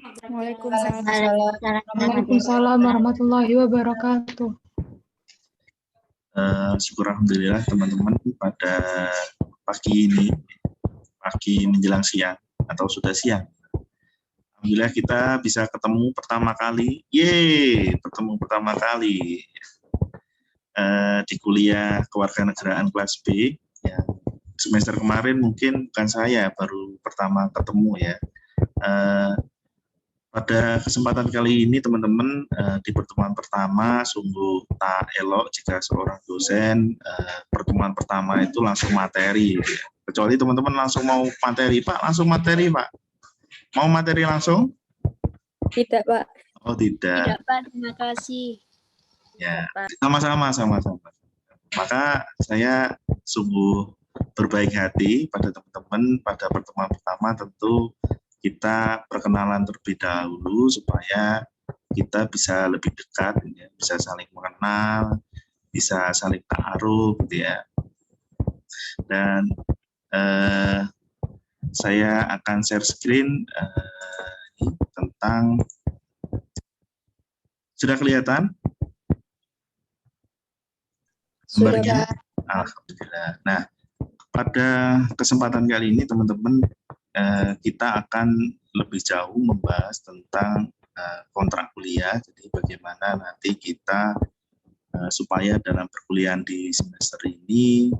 Waalaikumsalam. Waalaikumsalam warahmatullahi wabarakatuh. Syukur alhamdulillah teman-teman pada pagi menjelang siang atau sudah siang. Alhamdulillah kita bisa ketemu pertama kali. Bertemu pertama kali di kuliah kewarganegaraan kelas B. Ya. Semester kemarin mungkin bukan saya, baru pertama ketemu ya. Pada kesempatan kali ini teman-teman di pertemuan pertama sungguh tak elok jika seorang dosen pertemuan pertama itu langsung materi. Ya. Kecuali teman-teman langsung mau materi, Pak, langsung materi, Pak. Mau materi langsung? Tidak, Pak. Oh, tidak. Tidak, Pak. Terima kasih. Ya, sama-sama. Maka saya sungguh berbaik hati pada teman-teman pada pertemuan pertama tentu kita perkenalan terlebih dahulu supaya kita bisa lebih dekat, ya, bisa saling mengenal, bisa saling ta'aruf, gitu ya. Dan saya akan share screen tentang, sudah kelihatan? Gambarnya? Alhamdulillah. Nah, pada kesempatan kali ini teman-teman kita akan lebih jauh membahas tentang kontrak kuliah. Jadi bagaimana nanti kita supaya dalam perkuliahan di semester ini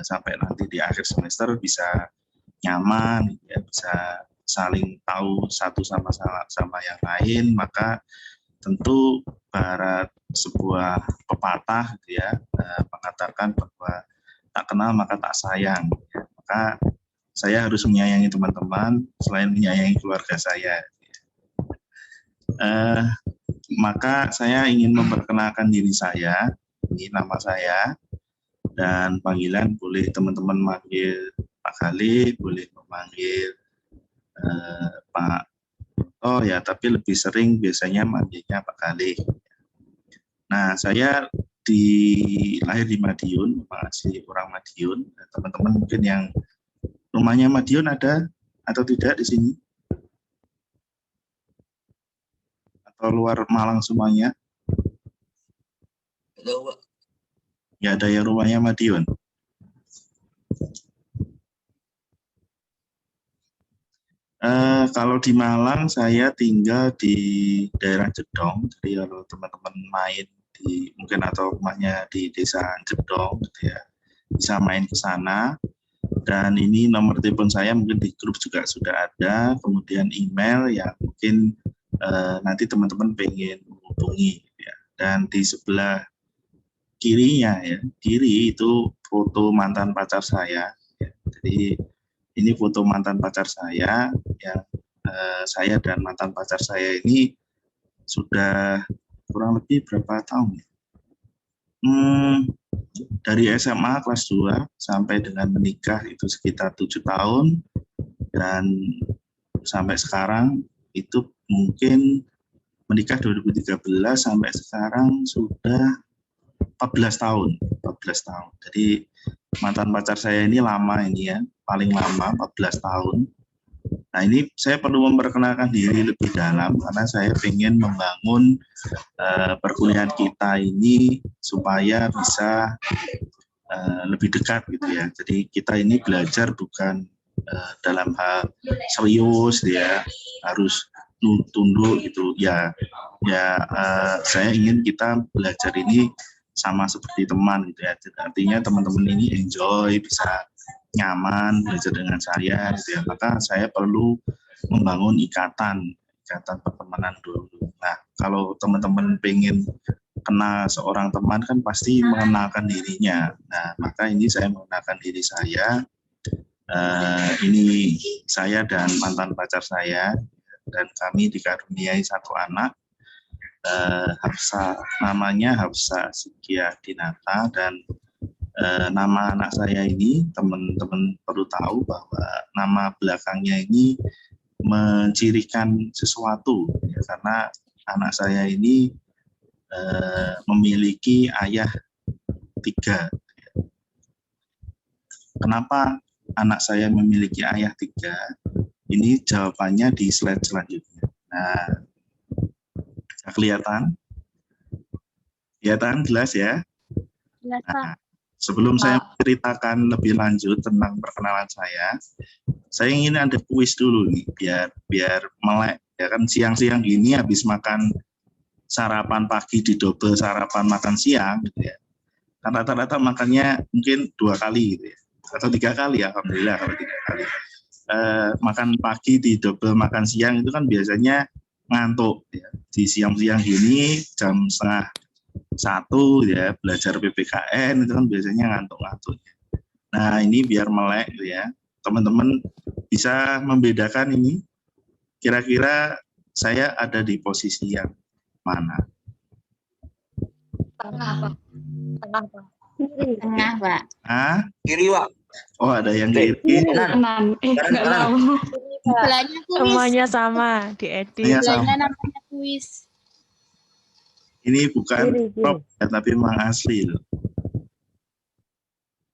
sampai nanti di akhir semester bisa nyaman, ya, bisa saling tahu satu sama yang lain. Maka tentu barat sebuah pepatah, gitu ya, mengatakan bahwa tak kenal maka tak sayang. Ya. Maka saya harus menyayangi teman-teman selain menyayangi keluarga saya. Maka saya ingin memperkenalkan diri saya. Ini nama saya, dan panggilan boleh teman-teman manggil Pak Khalid, boleh memanggil Pak. Oh ya, tapi lebih sering biasanya manggilnya Pak Khalid. Nah, saya lahir di Madiun, masih orang Madiun. Teman-teman mungkin yang rumahnya Madiun ada atau tidak di sini? Atau luar Malang semuanya? Ya, ada yang rumahnya Madiun. Kalau di Malang saya tinggal di daerah Jedong. Jadi kalau teman-teman main mungkin atau rumahnya di desa Jedong, gitu ya, bisa main ke sana. Dan ini nomor telepon saya mungkin di grup juga sudah ada, kemudian email yang mungkin nanti teman-teman pengen menghubungi, ya. Dan di sebelah kirinya, ya, kiri itu foto mantan pacar saya, ya. Jadi ini foto mantan pacar saya, ya. Saya dan mantan pacar saya ini sudah kurang lebih berapa tahun, ya? Dari SMA kelas 2 sampai dengan menikah itu sekitar 7 tahun, dan sampai sekarang itu mungkin menikah 2013 sampai sekarang sudah 14 tahun. Jadi mantan pacar saya ini lama ini, ya, paling lama 14 tahun. Nah, ini saya perlu memperkenalkan diri lebih dalam karena saya ingin membangun perkuliahan kita ini supaya bisa lebih dekat, gitu ya. Jadi kita ini belajar bukan dalam hal serius, ya, harus tunduk gitu ya. Saya ingin kita belajar ini sama seperti teman, gitu ya. Artinya teman-teman ini enjoy, bisa nyaman belajar dengan saya, gitu ya. Maka saya perlu membangun ikatan pertemanan dulu. Nah, kalau teman-teman pengen kenal seorang teman kan pasti mengenalkan dirinya. Nah, maka ini saya mengenalkan diri saya. Ini saya dan mantan pacar saya, dan kami dikaruniai satu anak. Namanya Hafsa Sikia Dinata, dan nama anak saya ini teman-teman perlu tahu bahwa nama belakangnya ini mencirikan sesuatu, ya, karena anak saya ini memiliki ayah 3. Kenapa anak saya memiliki ayah 3? Ini jawabannya di slide selanjutnya. Nah, bisa kelihatan? Kelihatan jelas ya? Jelas, Pak. Nah, sebelum saya menceritakan lebih lanjut tentang perkenalan saya ingin ada kuis dulu nih, biar melek. Ya kan siang-siang gini habis makan sarapan pagi didobel sarapan makan siang gitu ya. Kan rata-rata makannya mungkin 2 kali gitu ya, atau 3 kali, alhamdulillah kalau 3 kali. Makan pagi didobel makan siang itu kan biasanya ngantuk ya. Di siang-siang gini jam 12:30 ya, belajar PPKN itu kan biasanya ngantuk-ngantuknya. Nah ini biar melek gitu ya, teman-teman bisa membedakan ini, kira-kira saya ada di posisi yang mana? Tengah, Pak. Tengah, Pak. Tengah, Pak. Ah? Kiri, Pak. Oh ada yang kiri. Kanan. Nggak tahu. Sebelahnya kuis. Semuanya sama, diedit. Saya Sebelahnya sama. namanya kuis. Ini bukan prop ya, tapi memang asli loh.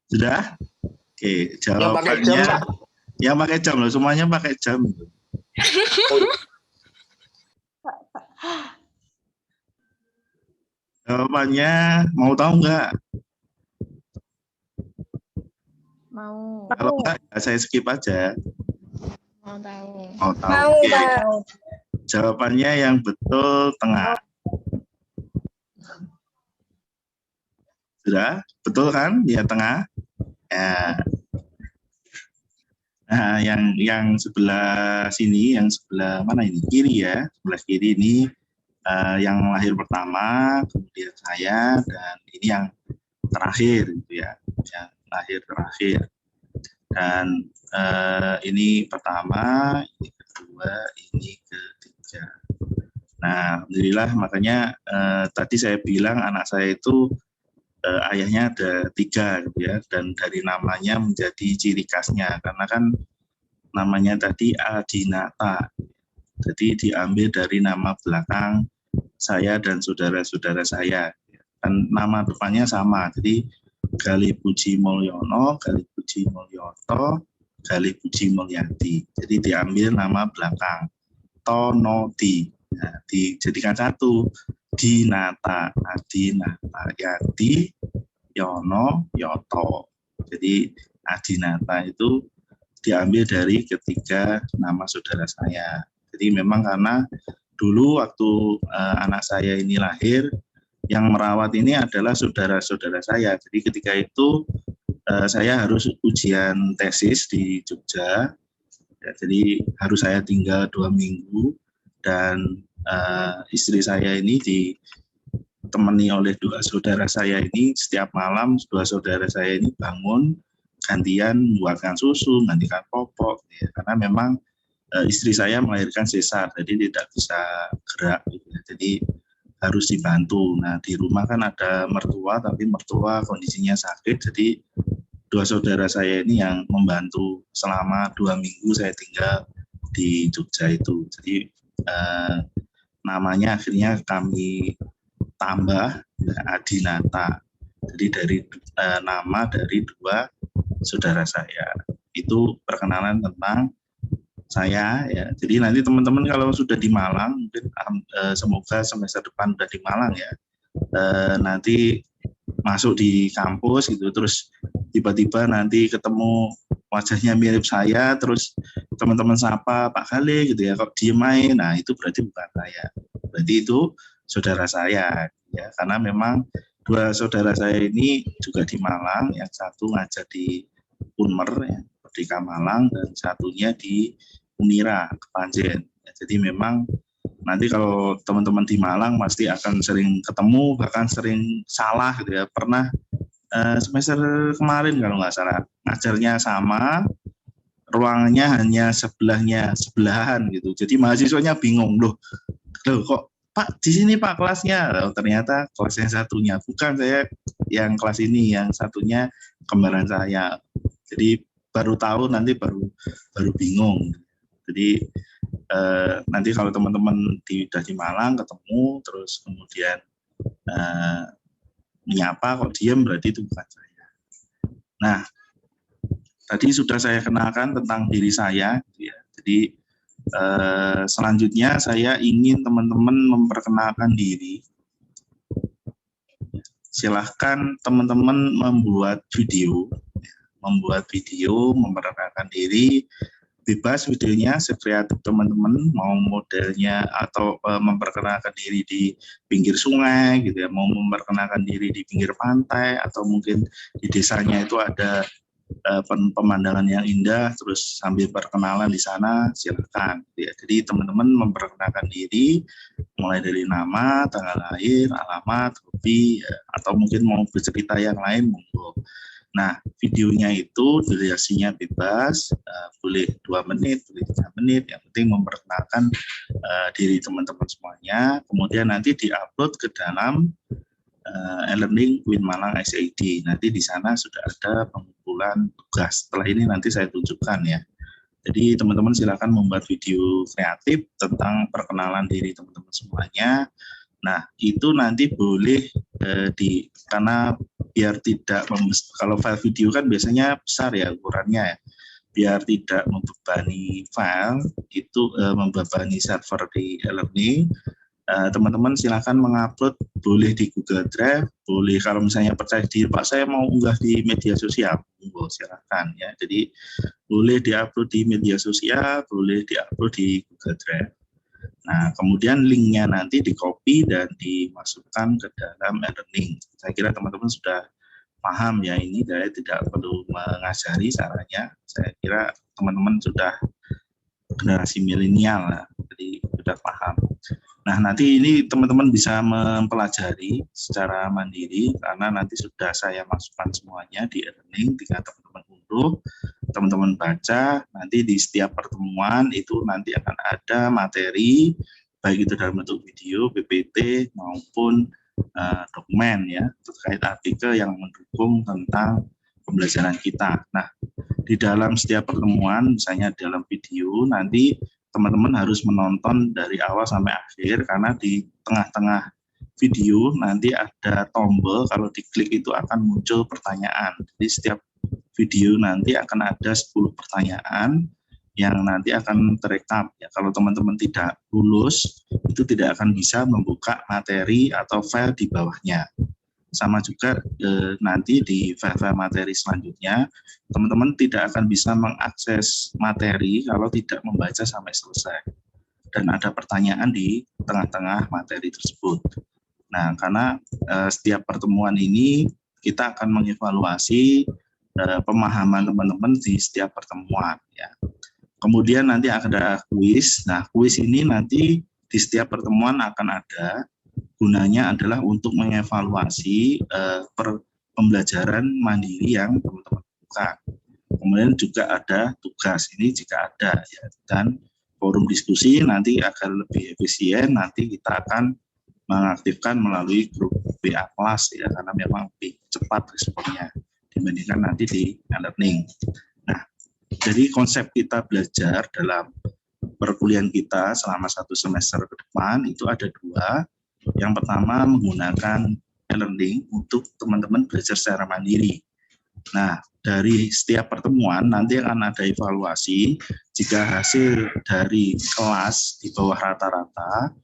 Sudah? Oke, jawabannya yang pakai jam loh, semuanya pakai jam. Jawabannya mau tahu nggak? Mau Kalau nggak, ya saya skip aja. tahu. Mau tahu? Mau, Oke. Pak. Jawabannya yang betul tengah. Sudah? Betul kan? Dia tengah. Ya. Nah, yang sebelah sini, yang sebelah mana ini? Kiri ya. Sebelah kiri ini yang lahir pertama, kemudian saya, dan ini yang terakhir gitu ya. Yang lahir terakhir. Dan ini pertama, ini kedua, ini ketiga. Nah, alhamdulillah makanya tadi saya bilang anak saya itu ayahnya ada 3 gitu ya, dan dari namanya menjadi ciri khasnya karena kan namanya tadi Adinata, jadi diambil dari nama belakang saya dan saudara-saudara saya, kan nama depannya sama, jadi Gali Puji Mulyono, Gali Puji Mulyoto, Gali Puji Mulyadi, jadi diambil nama belakang Tonodi, nah, dijadikan satu. Dinata, Adinata, Yadi, Yono, Yoto. Jadi Adinata itu diambil dari ketiga nama saudara saya. Jadi memang karena dulu waktu anak saya ini lahir, yang merawat ini adalah saudara-saudara saya. Jadi ketika itu saya harus ujian tesis di Jogja. Ya, jadi harus saya tinggal 2 minggu dan istri saya ini ditemani oleh 2 saudara saya ini. Setiap malam 2 saudara saya ini bangun gantian membuatkan susu, gantikan popok ya, karena memang istri saya melahirkan sesar, jadi tidak bisa gerak gitu ya. Jadi harus dibantu. Nah di rumah kan ada mertua, tapi mertua kondisinya sakit, jadi 2 saudara saya ini yang membantu selama 2 minggu saya tinggal di Jogja itu. Jadi namanya akhirnya kami tambah Adinata. Jadi dari nama dari 2 saudara saya. Itu perkenalan tentang saya ya. Jadi nanti teman-teman kalau sudah di Malang, mungkin semoga semester depan sudah di Malang ya. Nanti masuk di kampus gitu, terus tiba-tiba nanti ketemu wajahnya mirip saya, terus teman-teman sapa Pak Kale gitu ya, kok diem aja, nah itu berarti bukan saya, berarti itu saudara saya ya, karena memang 2 saudara saya ini juga di Malang, yang satu ngajar di Unmer ya, Merdeka Malang, dan satunya di Unira Kepanjen ya. Jadi memang nanti kalau teman-teman di Malang pasti akan sering ketemu, bahkan sering salah gitu ya. Pernah semester kemarin kalau nggak salah ngajarnya sama, ruangannya hanya sebelahan gitu. Jadi mahasiswanya bingung, loh kok Pak di sini Pak kelasnya, ternyata kelas yang satunya bukan saya yang kelas ini, yang satunya kembaran saya. Jadi baru tahu nanti baru bingung. Jadi nanti kalau teman-teman udah di Malang ketemu terus kemudian menyapa kok diem, berarti itu bukan saya. Nah, tadi sudah saya kenalkan tentang diri saya, ya. Jadi Selanjutnya saya ingin teman-teman memperkenalkan diri. Silahkan teman-teman membuat video, memperkenalkan diri. Bebas videonya, sekreatif teman-teman, mau modelnya atau memperkenalkan diri di pinggir sungai gitu ya, mau memperkenalkan diri di pinggir pantai, atau mungkin di desanya itu ada pemandangan yang indah, terus sambil perkenalan di sana, silakan ya. Jadi teman-teman memperkenalkan diri mulai dari nama, tanggal lahir, alamat, hobi, ya, atau mungkin mau bercerita yang lain, monggo. Nah, videonya itu durasinya bebas, boleh 2 menit, boleh 3 menit, yang penting memperkenalkan diri teman-teman semuanya, kemudian nanti diupload ke dalam e-learning Win Malang SID. Nanti di sana sudah ada pengumpulan tugas. Setelah ini nanti saya tunjukkan ya. Jadi teman-teman silakan membuat video kreatif tentang perkenalan diri teman-teman semuanya. Nah, itu nanti boleh karena biar tidak, kalau file video kan biasanya besar ya ukurannya ya, biar tidak membebani file, itu membebani server di e-learning, teman-teman silakan mengupload, boleh di Google Drive, boleh kalau misalnya percaya diri, Pak saya mau unggah di media sosial, silakan ya. Jadi boleh diupload di media sosial, boleh diupload di Google Drive. Nah, kemudian linknya nanti di-copy dan dimasukkan ke dalam e-learning. Saya kira teman-teman sudah paham ya ini, saya tidak perlu mengajari caranya. Saya kira teman-teman sudah generasi milenial, jadi sudah paham. Nah, nanti ini teman-teman bisa mempelajari secara mandiri, karena nanti sudah saya masukkan semuanya di e-learning, tinggal teman-teman unduh, teman-teman baca, nanti di setiap pertemuan itu nanti akan ada materi, baik itu dalam bentuk video, PPT, maupun dokumen ya, terkait artikel yang mendukung tentang pembelajaran kita. Nah, di dalam setiap pertemuan, misalnya dalam video, nanti teman-teman harus menonton dari awal sampai akhir, karena di tengah-tengah video nanti ada tombol, kalau diklik itu akan muncul pertanyaan. Jadi setiap video nanti akan ada 10 pertanyaan yang nanti akan terekam. Ya, kalau teman-teman tidak lulus, itu tidak akan bisa membuka materi atau file di bawahnya. Sama juga nanti di file-file materi selanjutnya, teman-teman tidak akan bisa mengakses materi kalau tidak membaca sampai selesai. Dan ada pertanyaan di tengah-tengah materi tersebut. Nah, karena setiap pertemuan ini kita akan mengevaluasi pemahaman teman-teman di setiap pertemuan. Ya. Kemudian nanti ada kuis. Nah, kuis ini nanti di setiap pertemuan akan ada. Gunanya adalah untuk mengevaluasi pembelajaran mandiri yang teman-teman lakukan. Kemudian juga ada tugas ini jika ada ya, dan forum diskusi nanti akan lebih efisien. Nanti kita akan mengaktifkan melalui grup WA kelas ya, karena memang lebih cepat responnya dibandingkan nanti di e-learning. Nah, jadi konsep kita belajar dalam perkuliahan kita selama 1 semester ke depan itu ada 2. Yang pertama menggunakan e-learning untuk teman-teman belajar secara mandiri. Nah, dari setiap pertemuan nanti akan ada evaluasi. Jika hasil dari kelas di bawah rata-rata,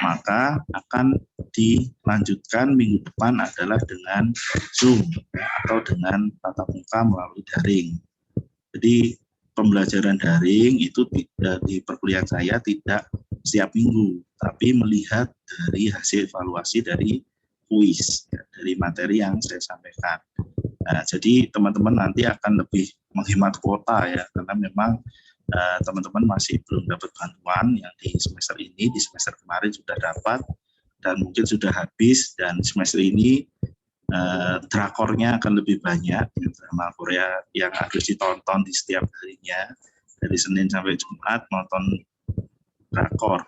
maka akan dilanjutkan minggu depan adalah dengan Zoom atau dengan tatap muka melalui daring. Jadi pembelajaran daring itu di perkuliahan saya tidak setiap minggu, tapi melihat dari hasil evaluasi dari kuis, ya, dari materi yang saya sampaikan. Nah, jadi teman-teman nanti akan lebih menghemat kuota ya, karena memang teman-teman masih belum dapat bantuan yang di semester ini, di semester kemarin sudah dapat, dan mungkin sudah habis, dan semester ini drakornya akan lebih banyak, drama Korea yang harus ditonton di setiap harinya, dari Senin sampai Jumat nonton drakor.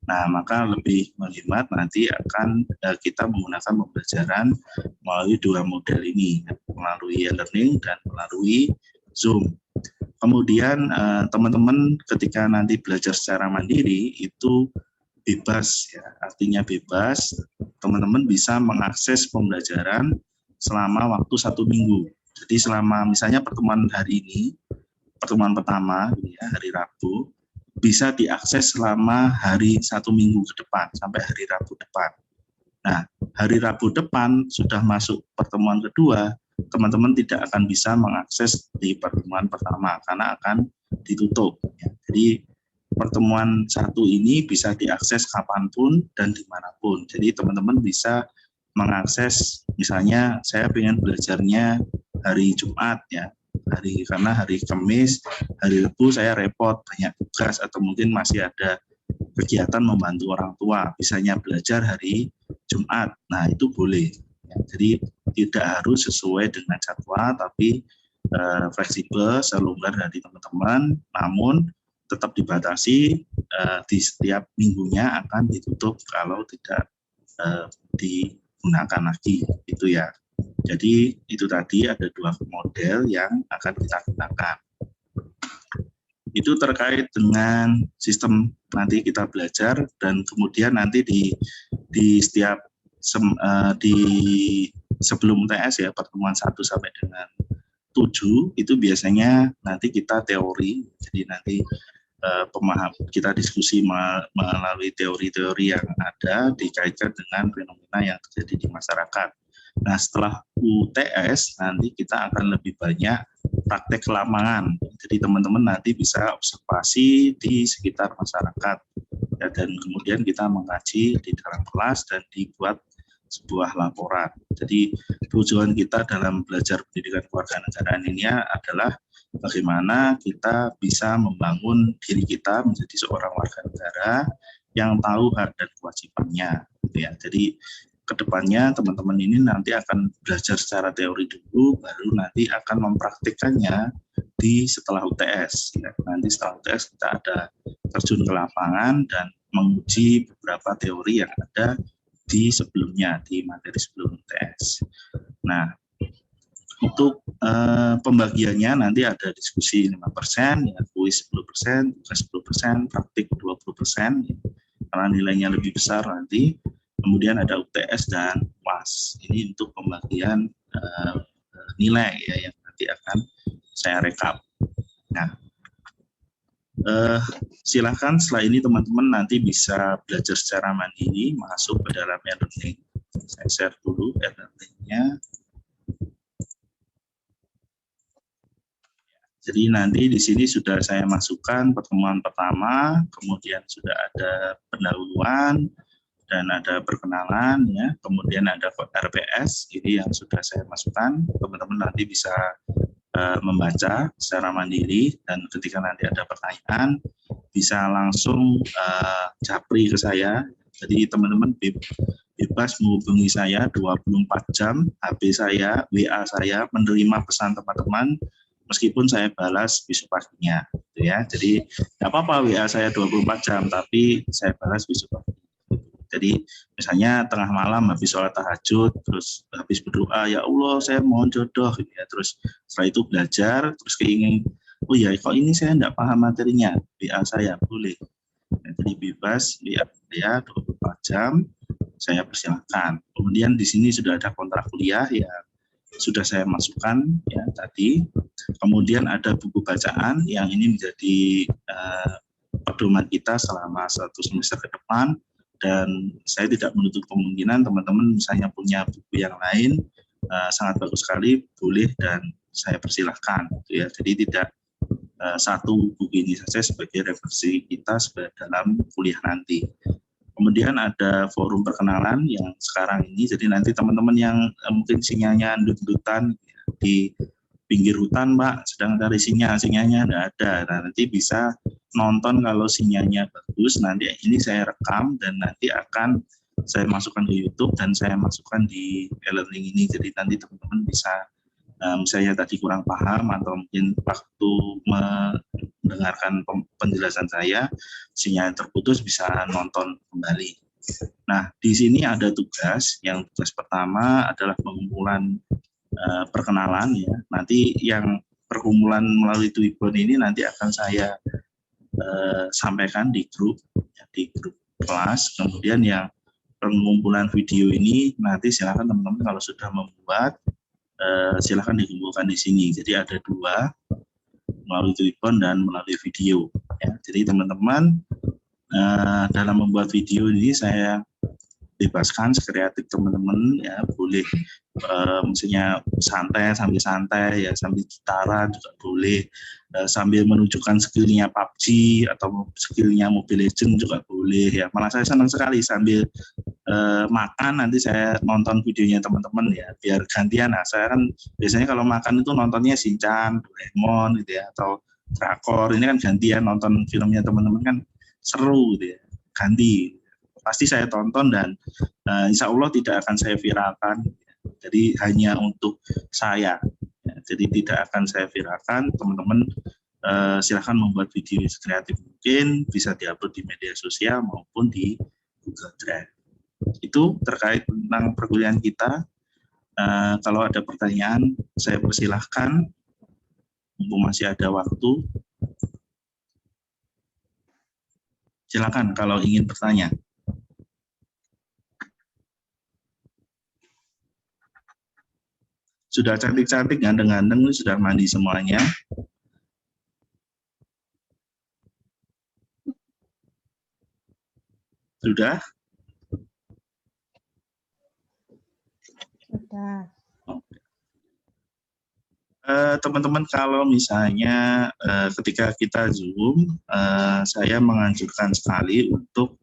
Nah, maka lebih menghemat nanti akan kita menggunakan pembelajaran melalui 2 model ini, melalui e-learning dan melalui Zoom. Kemudian teman-teman ketika nanti belajar secara mandiri itu bebas ya, artinya bebas, teman-teman bisa mengakses pembelajaran selama waktu 1 minggu. Jadi selama misalnya pertemuan hari ini, pertemuan pertama ya, hari Rabu, bisa diakses selama hari 1 minggu ke depan sampai hari Rabu depan. Nah, hari Rabu depan sudah masuk pertemuan kedua, teman-teman tidak akan bisa mengakses di pertemuan pertama karena akan ditutup. Ya. Jadi pertemuan 1 ini bisa diakses kapanpun dan dimanapun. Jadi teman-teman bisa mengakses, misalnya saya ingin belajarnya hari Jumat ya, karena hari Kamis, hari Rabu saya repot banyak tugas atau mungkin masih ada kegiatan membantu orang tua, misalnya belajar hari Jumat. Nah itu boleh. Ya, jadi tidak harus sesuai dengan jadwal, tapi fleksibel, selonggar dari teman-teman, namun tetap dibatasi di setiap minggunya akan ditutup kalau tidak digunakan lagi, itu ya. Jadi itu tadi ada 2 model yang akan kita gunakan. Itu terkait dengan sistem nanti kita belajar, dan kemudian nanti di setiap di sebelum UTS ya, pertemuan 1 sampai dengan 7 itu biasanya nanti kita teori. Jadi nanti kita diskusi melalui teori-teori yang ada dikaitkan dengan fenomena yang terjadi di masyarakat. Nah, setelah UTS nanti kita akan lebih banyak praktek lapangan. Jadi teman-teman nanti bisa observasi di sekitar masyarakat. Ya, dan kemudian kita mengkaji di dalam kelas dan dibuat sebuah laporan. Jadi tujuan kita dalam belajar pendidikan kewarganegaraan ini adalah bagaimana kita bisa membangun diri kita menjadi seorang warga negara yang tahu hak dan kewajibannya. Ya, jadi kedepannya teman-teman ini nanti akan belajar secara teori dulu, baru nanti akan mempraktikkannya di setelah UTS. Ya, nanti setelah UTS kita ada terjun ke lapangan dan menguji beberapa teori yang ada di sebelumnya, di materi sebelum UTS. Nah, untuk pembagiannya nanti ada diskusi 5%, ya, kuis 10%, tugas 10%, praktik 20%, ya, karena nilainya lebih besar nanti. Kemudian ada UTS dan UAS. Ini untuk pembagian nilai ya, yang nanti akan saya rekap. Nah, silakan setelah ini teman-teman nanti bisa belajar secara mandiri masuk ke dalam e-learning. Saya share dulu e-learningnya. Jadi nanti di sini sudah saya masukkan pertemuan pertama, kemudian sudah ada pendahuluan dan ada perkenalan ya, kemudian ada RPS ini yang sudah saya masukkan. Teman-teman nanti bisa membaca secara mandiri, dan ketika nanti ada pertanyaan bisa langsung japri ke saya. Jadi teman-teman bebas menghubungi saya 24 jam, HP saya, WA saya, menerima pesan teman-teman meskipun saya balas besok paginya, gitu ya. Jadi nggak apa-apa WA saya 24 jam, tapi saya balas besok pagi. Jadi misalnya tengah malam habis sholat tahajud, terus habis berdoa, ya Allah saya mohon jodoh, gitu ya. Terus setelah itu belajar, terus keingin, oh ya kok ini saya nggak paham materinya, WA saya boleh. Jadi bebas WA saya 24 jam, saya persilahkan. Kemudian di sini sudah ada kontrak kuliah ya, sudah saya masukkan ya tadi. Kemudian ada buku bacaan yang ini menjadi pedoman kita selama 1 semester ke depan. Dan saya tidak menutup kemungkinan teman-teman misalnya punya buku yang lain sangat bagus sekali, boleh dan saya persilahkan, gitu ya. Jadi tidak satu buku ini saja sebagai referensi kita dalam kuliah nanti. Kemudian ada forum perkenalan yang sekarang ini, jadi nanti teman-teman yang mungkin sinyalnya ndut-ndutan di pinggir hutan, Pak, sedang cari sinyalnya nggak ada. Nah, nanti bisa nonton kalau sinyalnya bagus, nanti ini saya rekam dan nanti akan saya masukkan ke YouTube dan saya masukkan di e-learning ini. Jadi nanti teman-teman bisa, misalnya tadi kurang paham atau mungkin waktu mendengarkan penjelasan saya, sinyal terputus, bisa nonton kembali. Nah, di sini ada tugas. Yang tugas pertama adalah pengumpulan perkenalan ya. Nanti yang perkumpulan melalui Twitter ini nanti akan saya sampaikan di grup kelas. Kemudian yang pengumpulan video ini nanti silakan teman-teman kalau sudah membuat silakan dikumpulkan di sini. Jadi ada 2, melalui Twitter dan melalui video ya. Jadi teman-teman dalam membuat video ini saya bebaskan sekreatif teman-teman ya, boleh misalnya santai ya, sambil gitaran juga boleh, sambil menunjukkan skillnya PUBG atau skillnya Mobile Legends juga boleh ya. Malah saya senang sekali sambil makan nanti saya nonton videonya teman-teman ya, biar gantian. Nah, saya kan biasanya kalau makan itu nontonnya Shinchan, Doraemon gitu ya, atau drakor. Ini kan gantian nonton filmnya teman-teman kan seru gitu ya, ganti. Pasti saya tonton dan insya Allah tidak akan saya viralkan. Jadi hanya untuk saya. Ya, jadi tidak akan saya viralkan. Teman-teman silahkan membuat video kreatif mungkin, bisa diupload di media sosial maupun di Google Drive. Itu terkait tentang perkuliahan kita. Kalau ada pertanyaan, saya persilahkan. Mumpung masih ada waktu. Silakan kalau ingin bertanya. Sudah cantik-cantik, ganteng-ganteng, sudah mandi semuanya. Sudah? Sudah. Teman-teman, kalau misalnya ketika kita Zoom, saya menganjurkan sekali untuk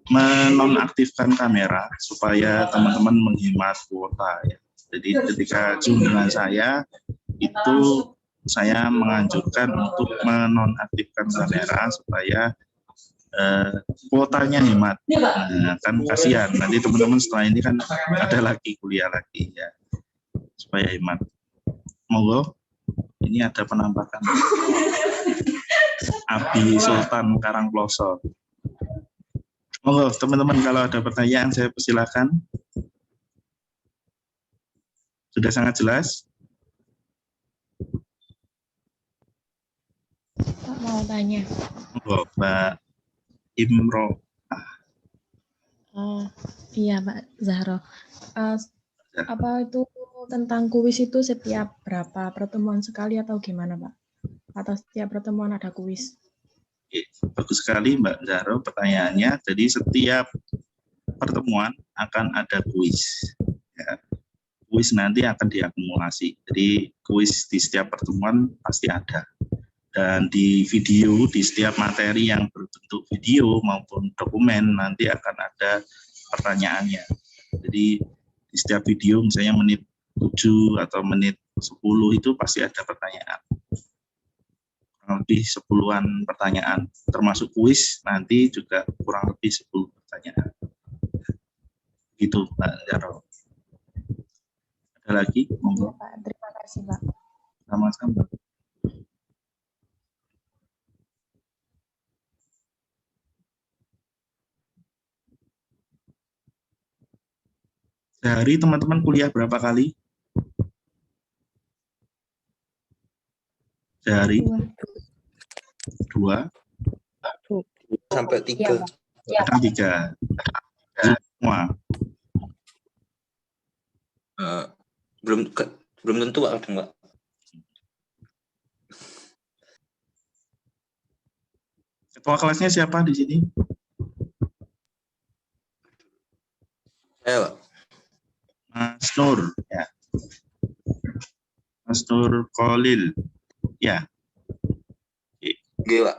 menonaktifkan kamera supaya teman-teman menghemat kuota ya. Jadi ketika Zoom dengan saya, itu saya menganjurkan untuk menonaktifkan kamera supaya kuotanya hemat. Nah, kan kasihan, nanti teman-teman setelah ini kan ada lagi kuliah lagi ya, supaya hemat. Monggo, ini ada penampakan Abi Sultan Karangploso. Monggo teman-teman, kalau ada pertanyaan saya persilakan. Sudah sangat jelas? Pak mau tanya. Monggo, Mbak Imro. Iya Mbak Zahro. Apa itu tentang kuis itu setiap berapa pertemuan sekali atau gimana Pak? Atau setiap pertemuan ada kuis? Bagus sekali Mbak Zahro pertanyaannya. Jadi setiap pertemuan akan ada kuis. Ya. Kuis nanti akan diakumulasi. Jadi kuis di setiap pertemuan pasti ada. Dan di video, di setiap materi yang berbentuk video maupun dokumen nanti akan ada pertanyaannya. Jadi di setiap video misalnya menit 7 atau menit 10 itu pasti ada pertanyaan. Kurang lebih 10-an pertanyaan. Termasuk kuis nanti juga kurang lebih 10 pertanyaan. Gitu Mbak Zahro. Ada lagi? Iya Pak, terima kasih Pak. Sama-sama. Sehari teman-teman kuliah berapa kali? Sehari? 2 sampai 3. Kadang 3. Semua. Belum tentu Pak, kadang Pak. Ketua kelasnya siapa di sini? Saya Pak. Mas Nur, ya. Mas Nur Kolil, ya. G Pak.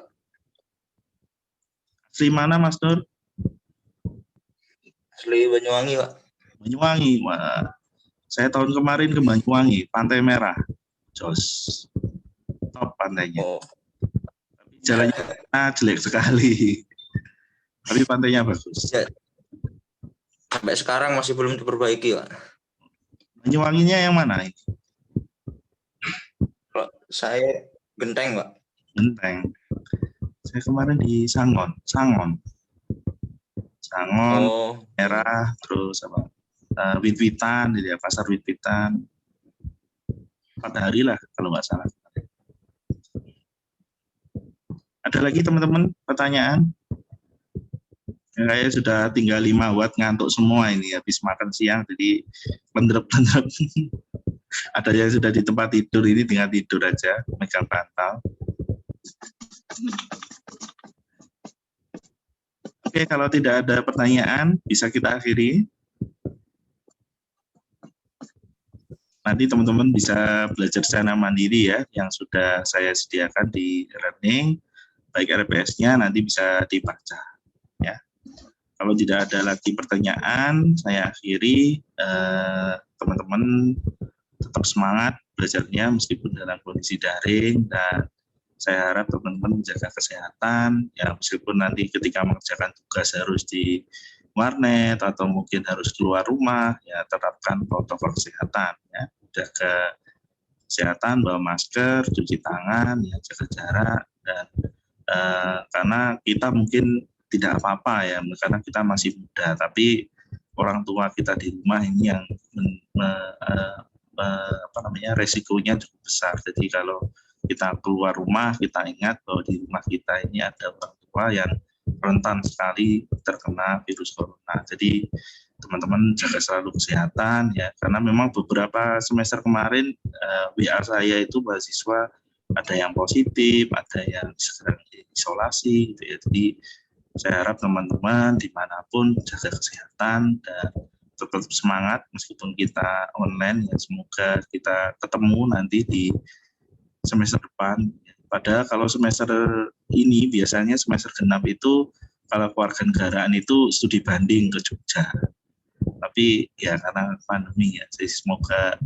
Asli mana Mas Nur? Asli Banyuwangi Pak. Banyuwangi, wah. Saya tahun kemarin ke Banyuwangi, Pantai Merah, jos, top pantainya. Oh. Tapi jalannya jelek sekali, tapi pantainya bagus. Ya. Sampai sekarang masih belum diperbaiki Pak. Banyuwanginya yang mana? Kalau saya Genteng Pak. Genteng. Saya kemarin di Sangon, Oh. Merah, terus apa? Wit-witan, di pasar wit-witan. 4 hari lah kalau nggak salah. Ada lagi teman-teman pertanyaan? Saya sudah tinggal 5 watt, ngantuk semua ini habis makan siang, jadi pendrep-pendrep. Ada yang sudah di tempat tidur, ini tinggal tidur aja, megang bantal. Oke, kalau tidak ada pertanyaan, bisa kita akhiri. Nanti teman-teman bisa belajar secara mandiri ya, yang sudah saya sediakan di e-learning, baik RPS-nya nanti bisa dibaca. Ya. Kalau tidak ada lagi pertanyaan, saya akhiri. Teman-teman tetap semangat belajarnya meskipun dalam kondisi daring, dan saya harap teman-teman menjaga kesehatan, ya meskipun nanti ketika mengerjakan tugas harus di warnet atau mungkin harus keluar rumah, ya terapkan protokol kesehatan, ya jaga kesehatan, bawa masker, cuci tangan, ya jaga jarak, dan karena kita mungkin tidak apa-apa ya, karena kita masih muda, tapi orang tua kita di rumah ini yang resikonya cukup besar. Jadi kalau kita keluar rumah, kita ingat bahwa di rumah kita ini ada orang tua yang rentan sekali terkena virus corona. Jadi teman-teman jaga selalu kesehatan ya, karena memang beberapa semester kemarin WA saya itu mahasiswa ada yang positif, ada yang sedang isolasi gitu ya. Jadi saya harap teman-teman dimanapun jaga kesehatan dan tetap semangat meskipun kita online ya, semoga kita ketemu nanti di semester depan. Padahal kalau semester ini biasanya semester genap itu kalau kewarganegaraan itu studi banding ke Jogja. Tapi ya karena pandemi ya, jadi semoga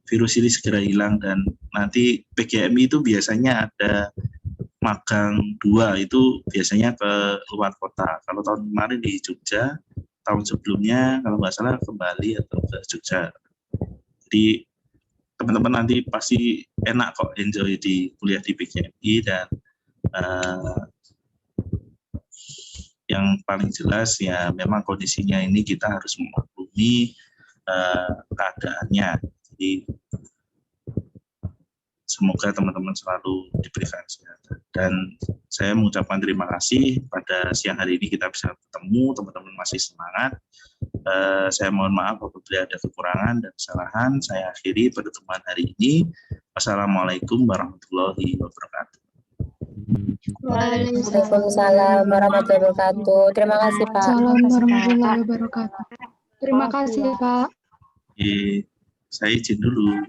virus ini segera hilang, dan nanti PGMI itu biasanya ada magang 2 itu biasanya ke luar kota. Kalau tahun kemarin di Jogja, tahun sebelumnya kalau nggak salah ke Bali atau ke Jogja. Jadi teman-teman nanti pasti enak kok enjoy di kuliah di PGMI, dan yang paling jelas ya memang kondisinya ini kita harus memaklumi keadaannya. Jadi semoga teman-teman selalu diberikan kesehatan. Dan saya mengucapkan terima kasih pada siang hari ini kita bisa bertemu, teman-teman masih semangat. Saya mohon maaf apabila ada kekurangan dan kesalahan. Saya akhiri pertemuan hari ini. Wassalamualaikum warahmatullahi wabarakatuh. Waalaikumsalam warahmatullahi wabarakatuh. Terima kasih, Pak. Salam warahmatullahi wabarakatuh. Terima kasih, Pak. Saya izin dulu.